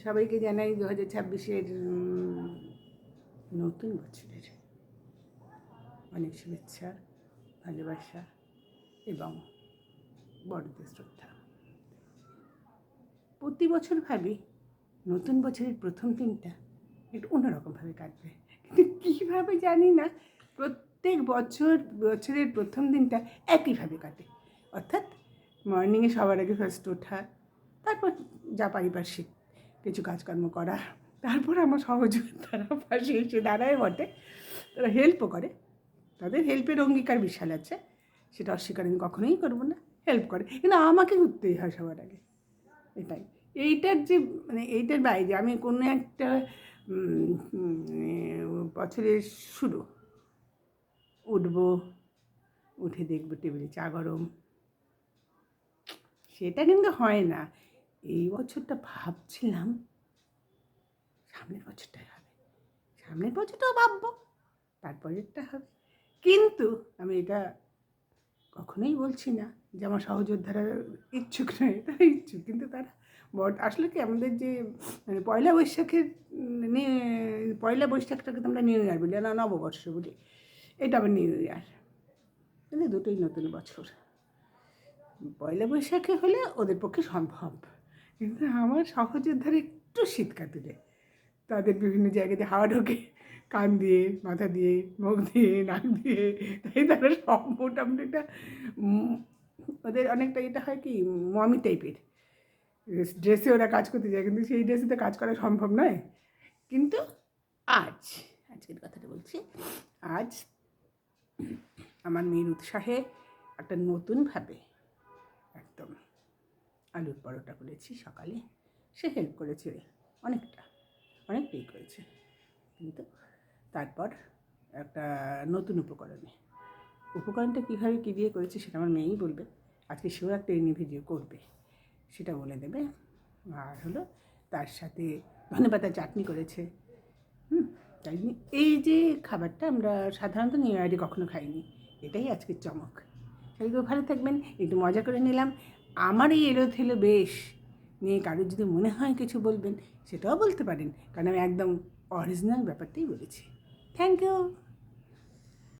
সবাইকে জানাই 2026-এর নতুন বছরের অনেক শুভেচ্ছা, ভালোবাসা এবং বড়দের শ্রদ্ধা। প্রতি বছর ভাবি নতুন বছরের প্রথম দিনটা একটু অন্যরকমভাবে কাটবে, কিন্তু কীভাবে জানি না প্রত্যেক বছরের প্রথম দিনটা একইভাবে কাটে। অর্থাৎ মর্নিংয়ে সবার আগে ফার্স্ট ওঠা, তারপর যা পারিপার্শ্বিক কিছু কাজকর্ম করা, তারপর আমার সহযোগিতারা পাশে এসে দাঁড়ায় বটে, তারা হেল্পও করে, তাদের হেল্পের অঙ্গীকার বিশাল আছে, সেটা অস্বীকার আমি কখনোই করবো না। হেল্প করে, কিন্তু আমাকে ঘুরতেই হয় সবার আগে। এটাই এইটার যে এইটার বাইরে আমি কোনো একটা বছরের শুরু উঠবো, উঠে দেখবো টেবিলে চা গরম, সেটা কিন্তু হয় না। এই বছরটা ভাবছিলাম সামনের বছরটাই হবে, সামনের বছরটাও ভাববো, তারপরেরটা হবে। কিন্তু আমি এটা কখনোই বলছি না যে আমার সহযোদ্ধারা ইচ্ছুক নয়, তারা ইচ্ছুক, কিন্তু তারা আসলে কি আমাদের যে পয়লা বৈশাখের পয়লা বৈশাখটাকে তো আমরা নিউ ইয়ার বলি না, নববর্ষ বলি, এটা আবার নিউ ইয়ার, কিন্তু দুটোই নতুন বছর। পয়লা বৈশাখে হলে ওদের পক্ষে সম্ভব, কিন্তু আমার সহযোদ্ধারা একটু শীত কাতুরে, তাদের বিভিন্ন জায়গাতে হাওয়া ঢোকে কান দিয়ে, মাথা দিয়ে, মুখ দিয়ে, নাক দিয়ে, তাই তারা সব মোটামুটি একটা ওদের অনেকটা এটা হয় কি মমি টাইপের ড্রেসে ওরা কাজ করতে যায়, কিন্তু সেই ড্রেসে তো কাজ করা সম্ভব নয়। কিন্তু আজকের কথাটা বলছি, আজ আমার মেয়ের উৎসাহে একটা নতুনভাবে একদম আলুর পরোটা করেছি সকালে। সে হেল্প করেছে অনেকটাই করেছে, কিন্তু তারপর একটা নতুন উপকরণটা কীভাবে কী দিয়ে করেছে সেটা আমার মেয়েই বলবে। আজকে সেও একটা এনে ভিডিও করবে, সেটা বলে দেবে। আর হলো তার সাথে ধনেপাতার চাটনি করেছে। তাই এই যে খাবারটা আমরা সাধারণত নিউ ইয়ারে কখনো খাইনি, এটাই আজকের চমক। সবাই ভালো থাকবেন, একটু মজা করে নিলাম। আমার এই এলোথেলো বেশ নিয়ে কারোর যদি মনে হয় কিছু বলবেন, সেটাও বলতে পারেন, কারণ আমি একদম অরিজিনাল ব্যাপারটাই বলেছি। Thank you.